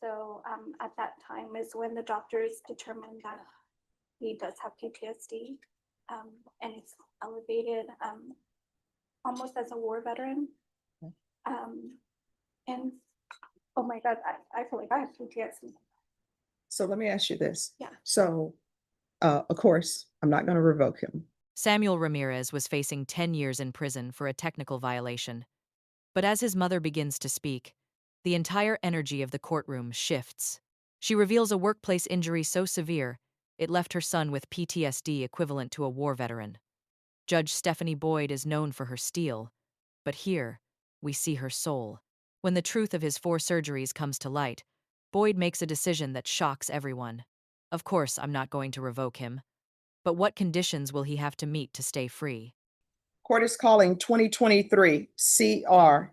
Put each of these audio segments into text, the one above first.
So at that time is when the doctors determined that he does have PTSD, and it's elevated almost as a war veteran. And oh my God, I feel like I have PTSD. So let me ask you this. Yeah. So, of course, I'm not going to revoke him. Samuel Ramirez was facing 10 years in prison for a technical violation. But as his mother begins to speak, the entire energy of the courtroom shifts. She reveals a workplace injury so severe, it left her son with PTSD equivalent to a war veteran. Judge Stephanie Boyd is known for her steel, but here, we see her soul. When the truth of his 4 surgeries comes to light, Boyd makes a decision that shocks everyone. Of course, I'm not going to revoke him. But what conditions will he have to meet to stay free? Court is calling 2023 CR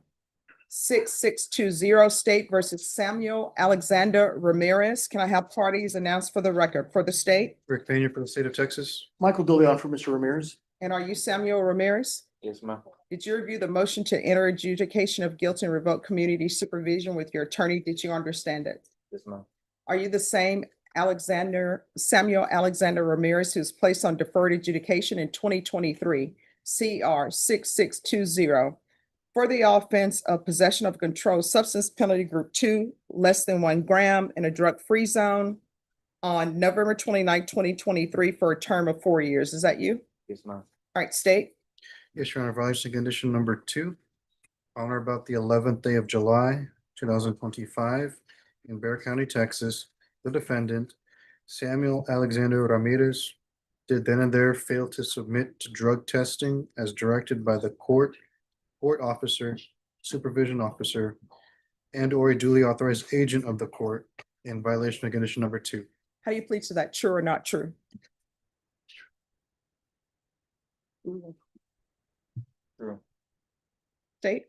6620 State versus Samuel Alexander Ramirez. Can I have parties announced for the record for the state? Rick Pena for the state of Texas. Michael DeLeon for Mr. Ramirez. And are you Samuel Ramirez? Yes, ma'am. Did you review the motion to enter adjudication of guilt and revoke community supervision with your attorney? Did you understand it? Yes, ma'am. Are you the same Samuel Alexander Ramirez who's placed on deferred adjudication in 2023 CR 6620 for the offense of possession of controlled substance penalty group 2, less than 1 gram in a drug-free zone on November 29, 2023 for a term of 4 years? Is that you? Yes, ma'am. All right, state. Yes, Your Honor, violation condition number 2. On or about the 11th day of July, 2025, in Bexar County, Texas, the defendant, Samuel Alexander Ramirez, did then and there fail to submit to drug testing as directed by the court officer, supervision officer, and or a duly authorized agent of the court in violation of condition number 2. How do you plead to that? True or not true? True. State.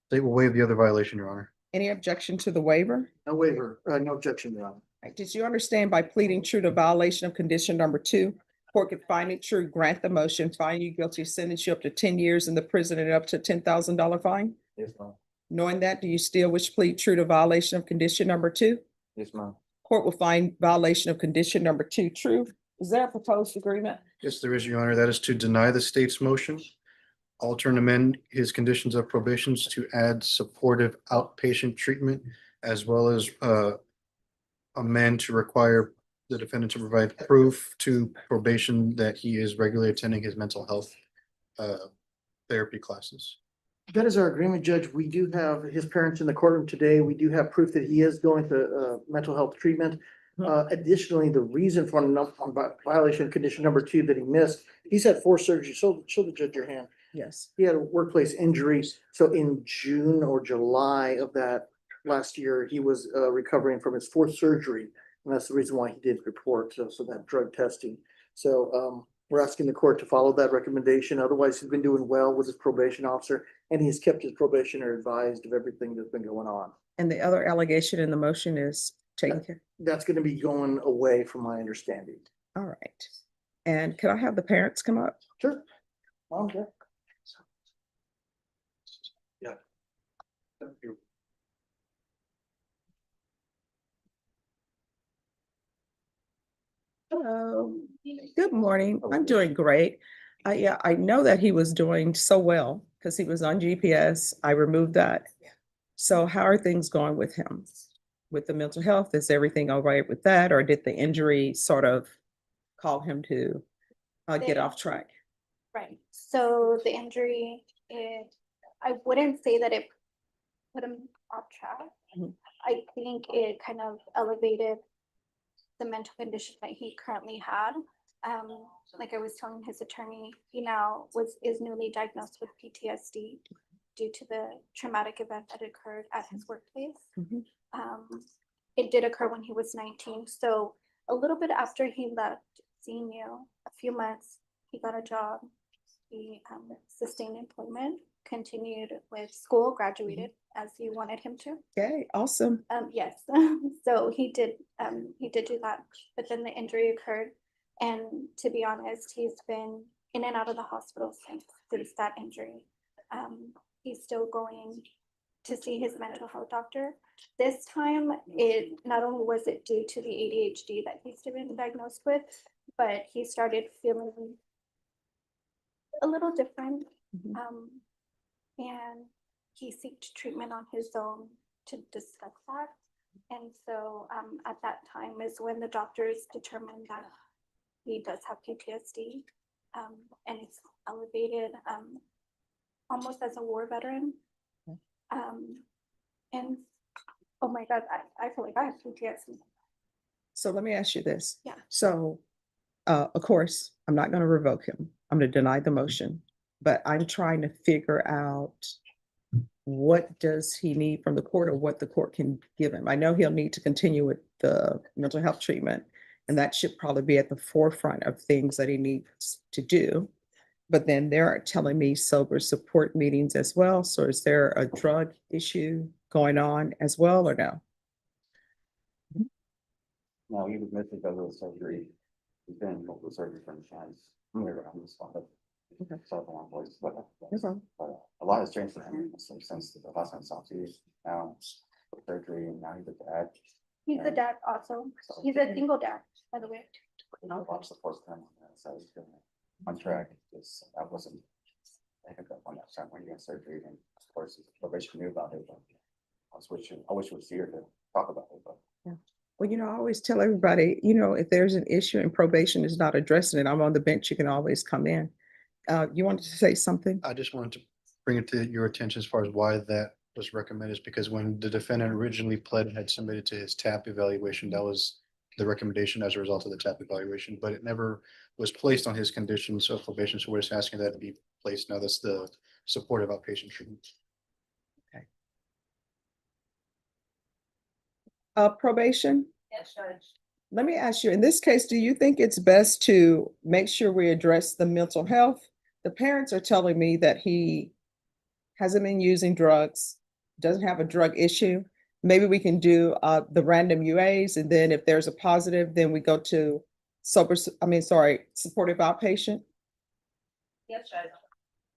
State will waive the other violation, Your Honor. Any objection to the waiver? No waiver, no objection, Your Honor. Right, did you understand by pleading true to violation of condition number 2, court could find it true, grant the motion, find you guilty, sentence you up to 10 years in the prison and up to $10,000 fine? Yes, ma'am. Knowing that, do you still wish to plead true to violation of condition number 2? Yes, ma'am. Court will find violation of condition number 2 true. Is there a proposed agreement? Yes, there is, Your Honor. That is to deny the state's motion, alter and amend his conditions of probations to add supportive outpatient treatment, as well as amend to require the defendant to provide proof to probation that he is regularly attending his mental health therapy classes. That is our agreement, Judge. We do have his parents in the courtroom today. We do have proof that he is going to mental health treatment. Additionally, the reason for violation of condition number 2 that he missed, he's had 4 surgeries. Show the judge your hand. Yes. He had a workplace injury. So in June or July of that last year, he was recovering from his 4th surgery. And that's the reason why he did report. So that drug testing. So we're asking the court to follow that recommendation. Otherwise, he's been doing well with his probation officer, and he's kept his probationer advised of everything that's been going on. And the other allegation in the motion is taken care. That's going to be going away from my understanding. All right. And could I have the parents come up? Sure. Okay. Yeah. Thank you. Hello. Good morning. I'm doing great. Yeah, I know that he was doing so well because he was on GPS. I removed that. So how are things going with him? With the mental health, is everything all right with that? Or did the injury sort of call him to get off track? Right. So the injury, I wouldn't say that it put him off track. Mhm. I think it kind of elevated the mental condition that he currently had. Like I was telling his attorney, he now is newly diagnosed with PTSD due to the traumatic event that occurred at his workplace. Mhm. It did occur when he was 19. So a little bit after he left seeing you, a few months, he got a job. He sustained employment, continued with school, graduated as you wanted him to. Okay, awesome. Yes. So he did do that, but then the injury occurred, and to be honest, he's been in and out of the hospital since that injury. He's still going to see his mental health doctor, This time, it not only was it due to the ADHD that he's been diagnosed with, but he started feeling a little different. Mhm. And he sought treatment on his own to discuss that. And so at that time is when the doctors determined that he does have PTSD. And it's elevated almost as a war veteran. Okay. And oh my God, I feel like I have PTSD. So let me ask you this. Yeah. So, of course, I'm not gonna revoke him. I'm gonna deny the motion, but I'm trying to figure out what does he need from the court or what the court can give him. I know he'll need to continue with the mental health treatment, and that should probably be at the forefront of things that he needs to do. But then they're telling me sober support meetings as well. So is there a drug issue going on as well or no? No, he was missing because of the surgery. He's been in multiple surgery from insurance. On this one, but Okay. so long voice, but No problem. a lot has changed for him since the last time I saw you. Now surgery and now he's a dad. He's a dad also. He's a single dad, by the way. I watched the first time, so I was good on track. Just I wasn't. I think up on that time when you had surgery, and of course, probation knew about it. But I wish we would see her to talk about it, but. Well, I always tell everybody, if there's an issue and probation is not addressing it, I'm on the bench, you can always come in. You wanted to say something? I just wanted to bring it to your attention as far as why that was recommended, is because when the defendant originally pled and had submitted to his TAP evaluation, that was the recommendation as a result of the TAP evaluation, but it never was placed on his conditions of probation. So we're just asking that to be placed. Now that's the supportive outpatient treatment. Probation? Yes, Judge. Let me ask you, in this case, do you think it's best to make sure we address the mental health? The parents are telling me that he hasn't been using drugs, doesn't have a drug issue. Maybe we can do the random UAs, and then if there's a positive, then we go to supportive outpatient. Yes, Judge.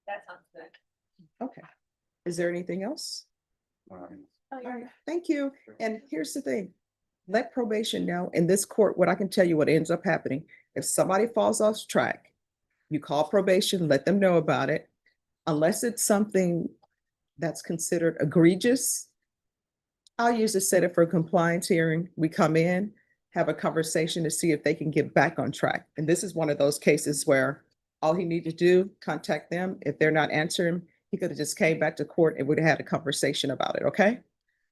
That sounds good. Okay. Is there anything else? Oh, All yeah. right, thank you. And here's the thing, let probation know in this court, what I can tell you what ends up happening. If somebody falls off track, you call probation, let them know about it. Unless it's something that's considered egregious, I'll usually set it for a compliance hearing. We come in, have a conversation to see if they can get back on track. And this is one of those cases where all he needed to do, contact them. If they're not answering, he could have just came back to court and would have had a conversation about it, okay?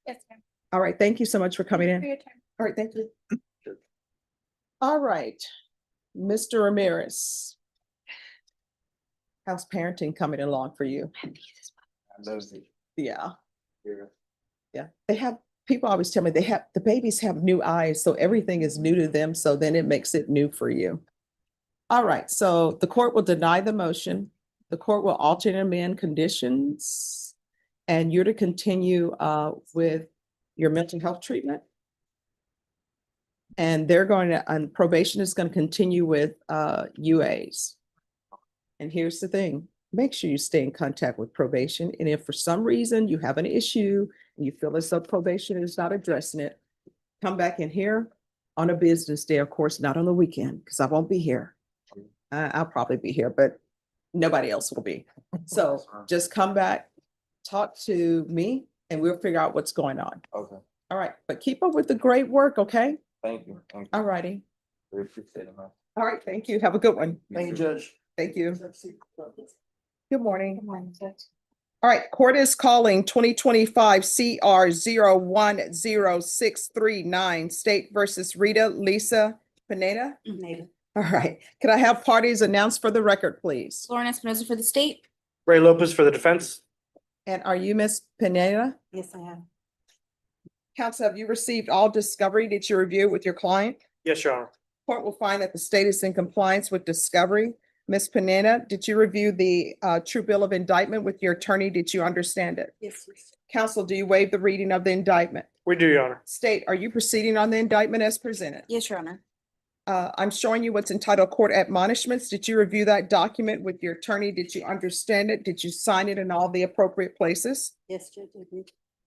Yes, ma'am. All right, thank you so much for coming Thank you in. for your time. All right, thank you. All right, Mr. Ramirez. How's parenting coming along for you? Yeah, yeah. People always tell me the babies have new eyes, so everything is new to them, so then it makes it new for you. All right, so the court will deny the motion. The court will alter and amend conditions. And you're to continue with your mental health treatment. And they're going to, and probation is going to continue with UAs. And here's the thing, make sure you stay in contact with probation. And if for some reason you have an issue and you feel as though probation is not addressing it, come back in here on a business day, of course, not on the weekend, because I won't be here. I'll probably be here, but nobody else will be. So just come back, talk to me, and we'll figure out what's going on. Okay, All right, but keep up with the great work, okay? thank you. Thank you. All righty. We appreciate it, man. All right, thank you. Have a good one. Thank you, Judge. Thank you. Good morning. All right, court is calling 2025 CR 010639, State versus Rita Lisa Pineda. All right, could I have parties announced for the record, please? Lauren Espinoza for the state. Ray Lopez for the defense. And are you Miss Pineda? Yes, I am. Counsel, have you received all discovery? Did you review with your client? Yes, Your Honor. Court will find that the state is in compliance with discovery. Ms. Pineda, did you review the true bill of indictment with your attorney? Did you understand it? Yes. Counsel, do you waive the reading of the indictment? We do, Your Honor. State, are you proceeding on the indictment as presented? Yes, Your Honor. I'm showing you what's entitled court admonishments. Did you review that document with your attorney? Did you understand it? Did you sign it in all the appropriate places? Yes, Judge.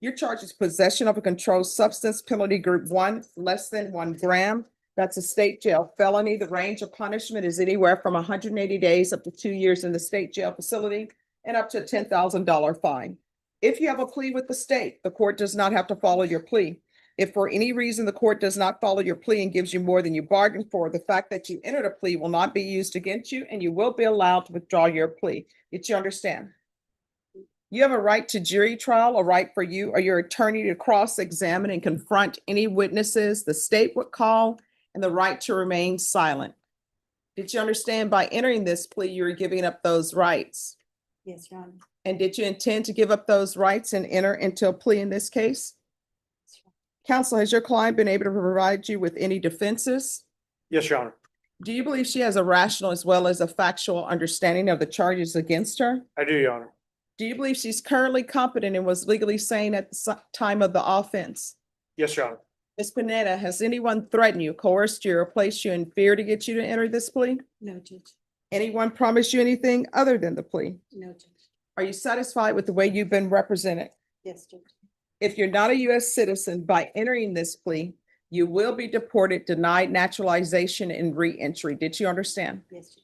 Your charge is possession of a controlled substance, penalty group 1, less than 1 gram. That's a state jail felony. The range of punishment is anywhere from 180 days up to 2 years in the state jail facility and up to a $10,000 fine. If you have a plea with the state, the court does not have to follow your plea. If for any reason the court does not follow your plea and gives you more than you bargained for, the fact that you entered a plea will not be used against you and you will be allowed to withdraw your plea. Did you understand? You have a right to jury trial, a right for you or your attorney to cross-examine and confront any witnesses the state would call, and the right to remain silent. Did you understand by entering this plea, you were giving up those rights? Yes, Your Honor. And did you intend to give up those rights and enter into a plea in this case? Counsel, has your client been able to provide you with any defenses? Yes, Your Honor. Do you believe she has a rational as well as a factual understanding of the charges against her? I do, Your Honor. Do you believe she's currently competent and was legally sane at the time of the offense? Yes, Your Honor. Ms. Panetta, has anyone threatened you, coerced you, or placed you in fear to get you to enter this plea? No, Judge. Anyone promised you anything other than the plea? No, Judge. Are you satisfied with the way you've been represented? Yes, Judge. If you're not a U.S. citizen, by entering this plea, you will be deported, denied naturalization, and re-entry. Did you understand? Yes, Judge.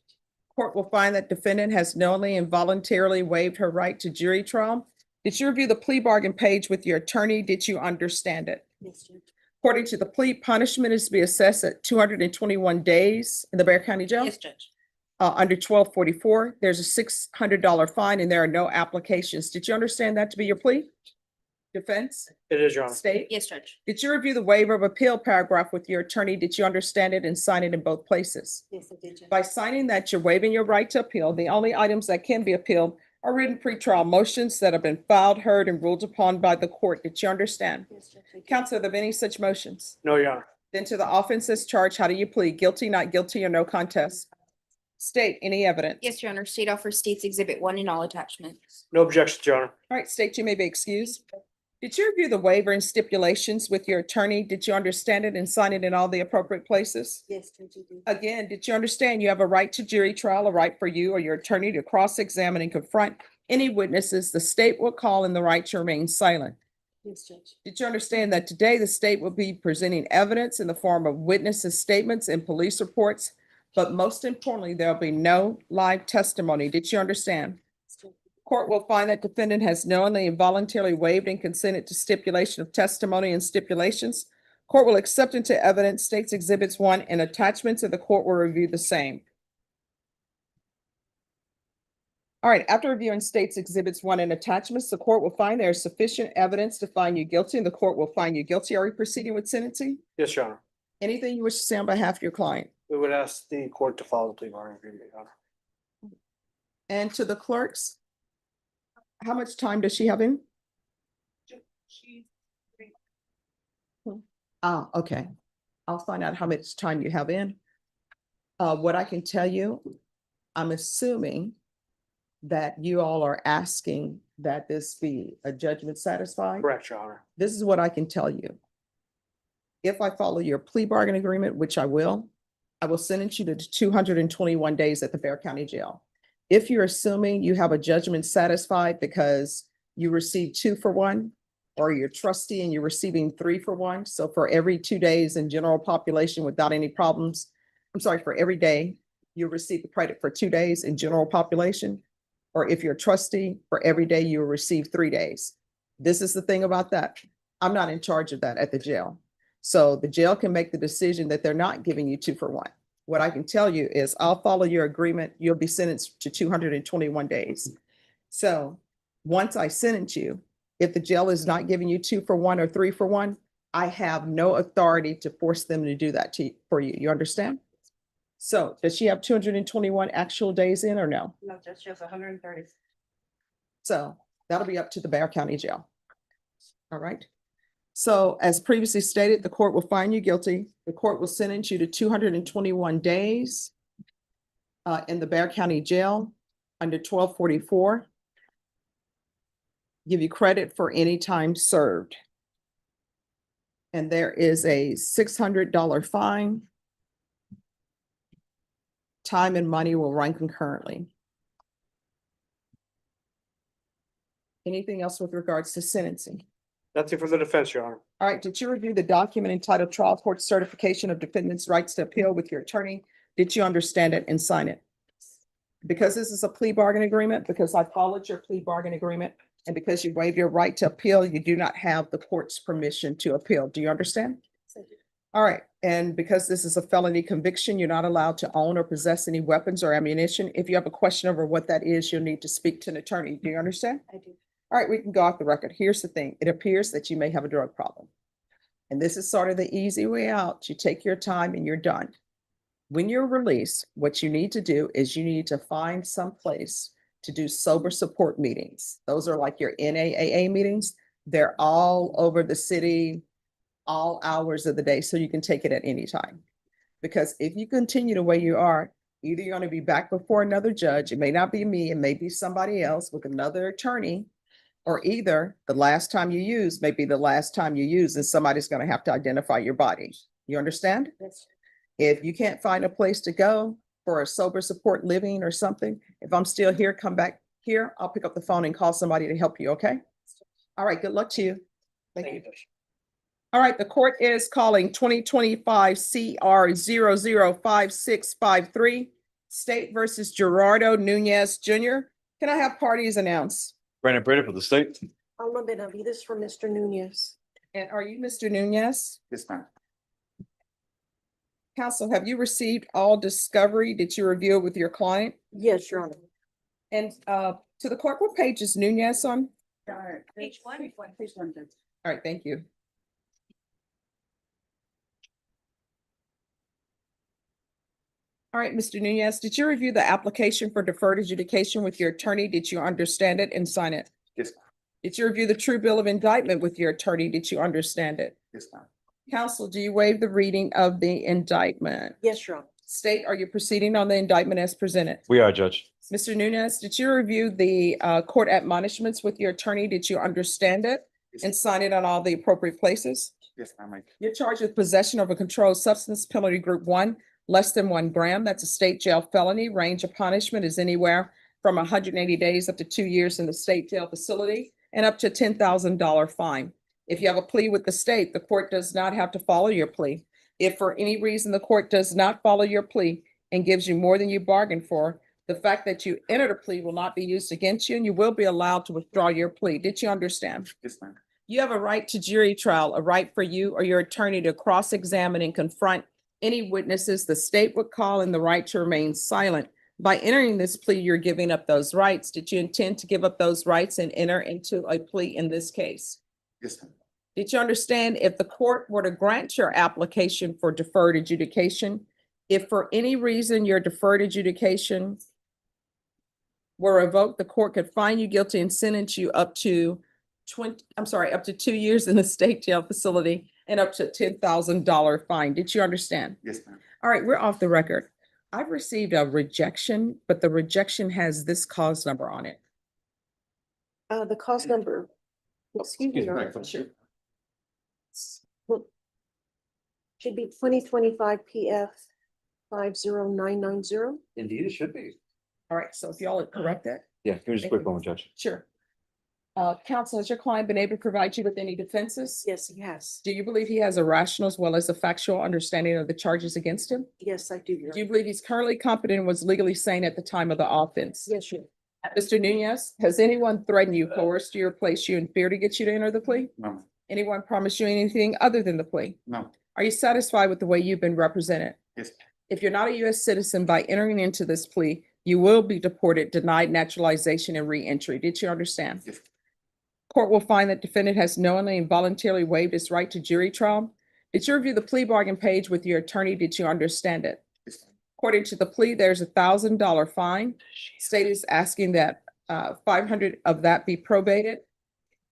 Court will find that defendant has knowingly and voluntarily waived her right to jury trial. Did you review the plea bargain page with your attorney? Did you understand it? Yes, Judge. According to the plea, punishment is to be assessed at 221 days in the Bexar County Jail. Yes, Judge. Under 1244, there's a $600 fine and there are no applications. Did you understand that to be your plea? Defense? It is, Your Honor. State? Yes, Judge. Did you review the waiver of appeal paragraph with your attorney? Did you understand it and sign it in both places? Yes, I did, Judge. By signing that, you're waiving your right to appeal. The only items that can be appealed are written pretrial motions that have been filed, heard, and ruled upon by the court. Did you understand? Yes, Judge. I did. Counsel, are there any such motions? No, Your Honor. Then to the offenses charged, how do you plead? Guilty, not guilty, or no contest? State, any evidence? Yes, Your Honor. State offers states exhibit 1 in all attachments. No objections, Your Honor. All right, state, you may be excused. Did you review the waiver and stipulations with your attorney? Did you understand it and sign it in all the appropriate places? Yes, Judge. I did. Again, did you understand you have a right to jury trial, a right for you or your attorney to cross-examine and confront any witnesses the state will call, and the right to remain silent? Yes, Judge. Did you understand that today the state will be presenting evidence in the form of witnesses' statements and police reports, but most importantly, there'll be no live testimony? Did you understand? Yes, Judge. Court will find that defendant has knowingly and voluntarily waived and consented to stipulation of testimony and stipulations. Court will accept into evidence states exhibits 1 and attachments, and the court will review the same. All right, after reviewing states exhibits 1 and attachments, the court will find there is sufficient evidence to find you guilty, and the court will find you guilty. Are we proceeding with sentencing? Yes, Your Honor. Anything you wish to say on behalf of your client? We would ask the court to follow the plea bargain agreement, Your Honor. And to the clerks, how much time does she have in? Ah, okay. I'll find out how much time you have in. What I can tell you, I'm assuming that you all are asking that this be a judgment satisfied. Correct, Your Honor. This is what I can tell you. If I follow your plea bargain agreement, which I will sentence you to 221 days at the Bexar County Jail. If you're assuming you have a judgment satisfied because you received 2 for 1, or you're trustee and you're receiving 3 for 1, so for every 2 days in general population without any problems, for every day you receive the credit for 2 days in general population, or if you're a trustee, for every day you will receive 3 days. This is the thing about that. I'm not in charge of that at the jail. So the jail can make the decision that they're not giving you 2 for 1. What I can tell you is I'll follow your agreement. You'll be sentenced to 221 days. So once I sentence you, if the jail is not giving you 2 for 1 or 3 for 1, I have no authority to force them to do that for you. You understand? So does she have 221 actual days in or no? No, Judge. She has 130. So that'll be up to the Bexar County Jail. All right. So as previously stated, the court will find you guilty. The court will sentence you to 221 days in the Bexar County Jail under 1244. Give you credit for any time served. And there is a $600 fine. Time and money will run concurrently. Anything else with regards to sentencing? Nothing for the defense, Your Honor. All right, did you review the document entitled Trial Court Certification of Defendant's Rights to Appeal with your attorney? Did you understand it and sign it? Because this is a plea bargain agreement, because I followed your plea bargain agreement, and because you waive your right to appeal, you do not have the court's permission to appeal. Do you understand? All right, and because this is a felony conviction, you're not allowed to own or possess any weapons or ammunition. If you have a question over what that is, you'll need to speak to an attorney. Do you understand? I do. All right, we can go off the record. Here's the thing. It appears that you may have a drug problem. And this is sort of the easy way out. You take your time and you're done. When you're released, what you need to do is you need to find some place to do sober support meetings. Those are like your NAAA meetings. They're all over the city, all hours of the day, so you can take it at any time. Because if you continue the way you are, either you're going to be back before another judge, it may not be me, it may be somebody else with another attorney, or either the last time you use may be the last time you use and somebody's going to have to identify your body. You understand? Yes. If you can't find a place to go for a sober support living or something, if I'm still here, come back here. I'll pick up the phone and call somebody to help you, okay? All right, good luck to you. Thank you. All right, the court is calling 2025 CR 005653, State versus Gerardo Nunees Jr. Can I have parties announced? Brandon Brady for the state. Alma Benavides for Mr. Nunees. And are you Mr. Nunees? Yes, ma'am. Counsel, have you received all discovery? Did you review it with your client? Yes, Your Honor. And to the court, what page is Nunees on? Page one. Page one. All right, thank you. All right, Mr. Nunees, did you review the application for deferred adjudication with your attorney? Did you understand it and sign it? Yes, ma'am. Did you review the true bill of indictment with your attorney? Did you understand it? Yes, ma'am. Counsel, do you waive the reading of the indictment? Yes, Your Honor. State, are you proceeding on the indictment as presented? We are, Judge. Mr. Nunees, did you review the court admonishments with your attorney? Did you understand it and sign it on all the appropriate places? Yes, ma'am. You're charged with possession of a controlled substance, penalty group 1, less than 1 gram. That's a state jail felony. Range of punishment is anywhere from 180 days up to 2 years in the state jail facility and up to $10,000 fine. If you have a plea with the state, the court does not have to follow your plea. If for any reason the court does not follow your plea and gives you more than you bargained for, the fact that you entered a plea will not be used against you and you will be allowed to withdraw your plea. Did you understand? Yes, ma'am. You have a right to jury trial, a right for you or your attorney to cross-examine and confront any witnesses the state would call, and the right to remain silent. By entering this plea, you're giving up those rights. Did you intend to give up those rights and enter into a plea in this case? Yes, ma'am. Did you understand if the court were to grant your application for deferred adjudication, if for any reason your deferred adjudication were revoked, the court could find you guilty and sentence you up to 2 years in the state jail facility and up to $10,000 fine. Did you understand? Yes, ma'am. All right, we're off the record. I've received a rejection, but the rejection has this cause number on it. The cause number. Excuse me, Your Honor. Sure. Should be 2025 PF 50990. Indeed, it should be. All right, so if y'all would correct that. Yeah, give me just a quick moment, Judge. Sure. Counsel, has your client been able to provide you with any defenses? Yes, he has. Do you believe he has a rational as well as a factual understanding of the charges against him? Yes, I do. Your Do you Honor. believe he's currently competent and was legally sane at the time of the offense? Yes, Your Honor. Mr. Nunees, has anyone threatened you, coerced you, or placed you in fear to get you to enter the plea? No, Anyone promised you anything other than the plea? no. Are you satisfied with the way you've been represented? Yes, If you're not a U.S. citizen by entering into this plea, you will be deported, denied naturalization, and re-entry. Did you understand? yes, Court will find that defendant has knowingly and voluntarily waived his right to jury trial. Did you review the plea bargain page with your attorney? Did you understand it? yes, ma'am. According to the plea, there's $1,000 fine. State is asking that 500 of that be probated.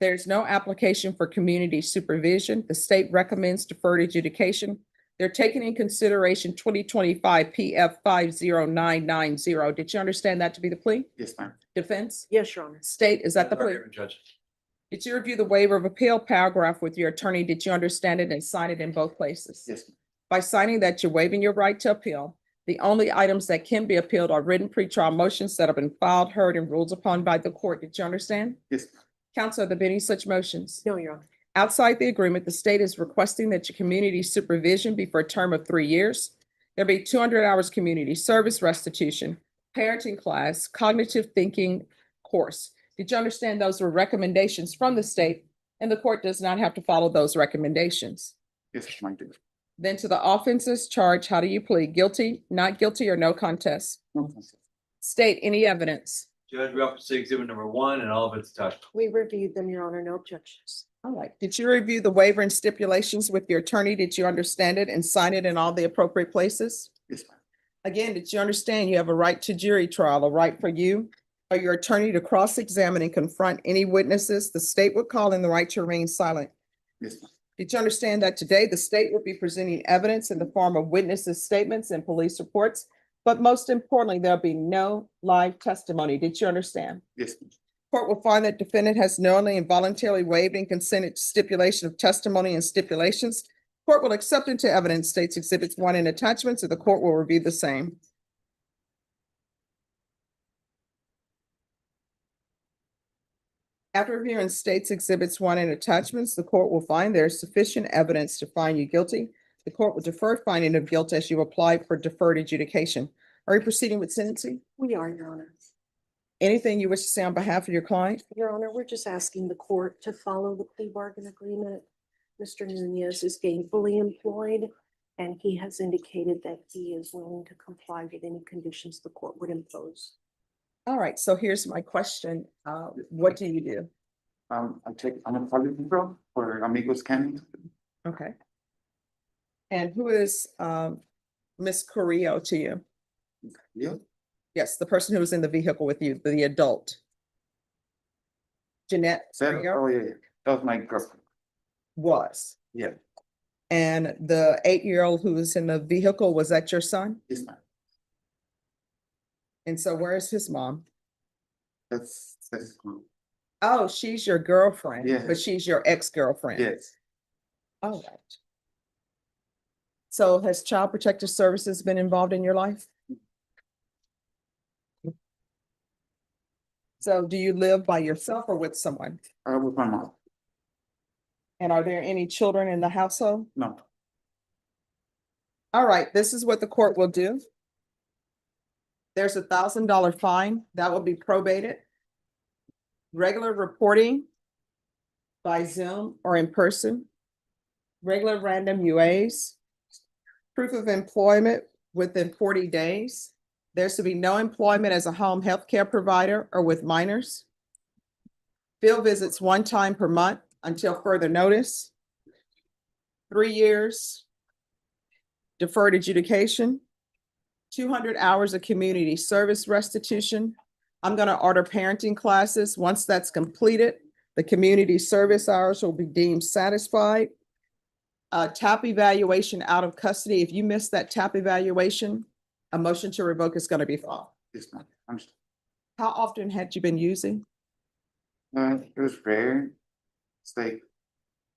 There's no application for community supervision. The state recommends deferred adjudication. They're taking in consideration 2025 PF 50990. Did you understand that to be the plea? Yes, ma'am. Defense? Yes, Your Honor. State, is that the plea? Judge. Did you review the waiver of appeal paragraph with your attorney? Did you understand it and sign it in both places? Yes, ma'am. By signing that, you're waiving your right to appeal. The only items that can be appealed are written pretrial motions that have been filed, heard, and ruled upon by the court. Did you understand? Yes, ma'am. Counsel, have there been any such motions? No, Your Honor. Outside the agreement, the state is requesting that your community supervision be for a term of 3 years. There'll be 200 hours community service restitution, parenting class, cognitive thinking course. Did you understand those were recommendations from the state and the court does not have to follow those recommendations? Yes, I do. Then to the offenses charged, how do you plead? Guilty, not guilty, or no contest? No contest. State any evidence. Judge, we have to see exhibit number 1 and all of its attached. We reviewed them, Your Honor, no objections. All right. Did you review the waiver and stipulations with your attorney? Did you understand it and sign it in all the appropriate places? Yes, ma'am. Again, did you understand you have a right to jury trial, a right for you or your attorney to cross-examine and confront any witnesses the state would call in, the right to remain silent? Yes, ma'am. Did you understand that today the state will be presenting evidence in the form of witnesses' statements and police reports? But most importantly, there'll be no live testimony. Did you understand? Yes, ma'am. Court will find that defendant has knowingly and voluntarily waived and consented to stipulation of testimony and stipulations. Court will accept into evidence states exhibits 1 and attachments, and the court will review the same. After reviewing states exhibits 1 and attachments, the court will find there is sufficient evidence to find you guilty. The court will defer finding of guilt as you apply for deferred adjudication. Are you proceeding with sentencing? We are, Your Honor. Anything you wish to say on behalf of your client? Your Honor, we're just asking the court to follow the plea bargain agreement. Mr. Nunees is gainfully employed, and he has indicated that he is willing to comply with any conditions the court would impose. All right, so here's my question. What do you do? I'm a public control for Amigos County. Okay. And who is Miss Carrillo to you? Yeah. Yes, the person who was in the vehicle with you, the adult. Jeanette Carrillo Oh, yeah. That was my girlfriend. was. Yeah. And the 8-year-old who was in the vehicle, was that your son? Yes, ma'am. And so where is his mom? That's cool. Oh, she's your girlfriend, Yeah. but she's your ex-girlfriend. Yes. All right. So has Child Protective Services been involved in your life? So do you live by yourself or with someone? With my mom. And are there any children in the household? No. All right, this is what the court will do. There's $1,000 fine that will be probated. Regular reporting by Zoom or in person. Regular random UAs. Proof of employment within 40 days. There's to be no employment as a home health care provider or with minors. Field visits 1 time per month until further notice. 3 years. Deferred adjudication. 200 hours of community service restitution. I'm going to order parenting classes. Once that's completed, the community service hours will be deemed satisfied. TAP evaluation out of custody. If you miss that TAP evaluation, a motion to revoke is going to be filed. Yes, ma'am. I'm How often had you been using? it was rare. It's like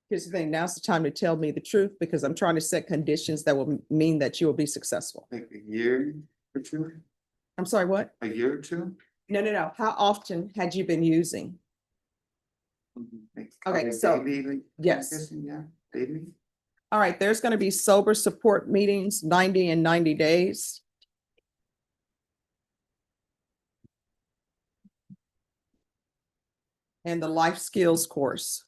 Here's the thing, now's the time to tell me the truth because I'm trying to set conditions that will mean that you will be successful. a year or two. I'm sorry, what? A year or two. No. How often had you been using? Like, Okay, so- daily, like, Yes. I'm guessing, yeah, daily. All right, there's going to be sober support meetings, 90 and 90 days. And the life skills course.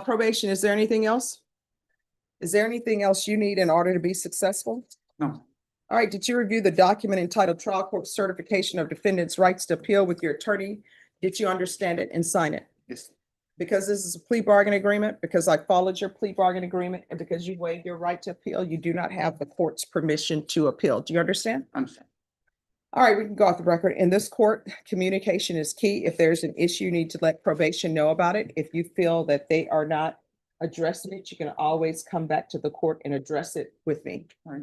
Probation, is there anything else? Is there anything else you need in order to be successful? No. All right, did you review the document entitled Trial Court Certification of Defendant's Rights to Appeal with your attorney? Did you understand it and sign it? Yes. Because this is a plea bargain agreement, because I followed your plea bargain agreement, and because you waived your right to appeal, you do not have the court's permission to appeal. Do you understand? Understand. All right, we can go off the record. In this court, communication is key. If there's an issue, you need to let probation know about it. If you feel that they are not addressing it, you can always come back to the court and address it with me. All right.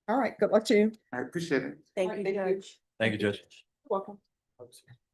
All right, good luck to you. I appreciate it. Thank All you, right, thank you. Judge. Thank you, Judge. Welcome.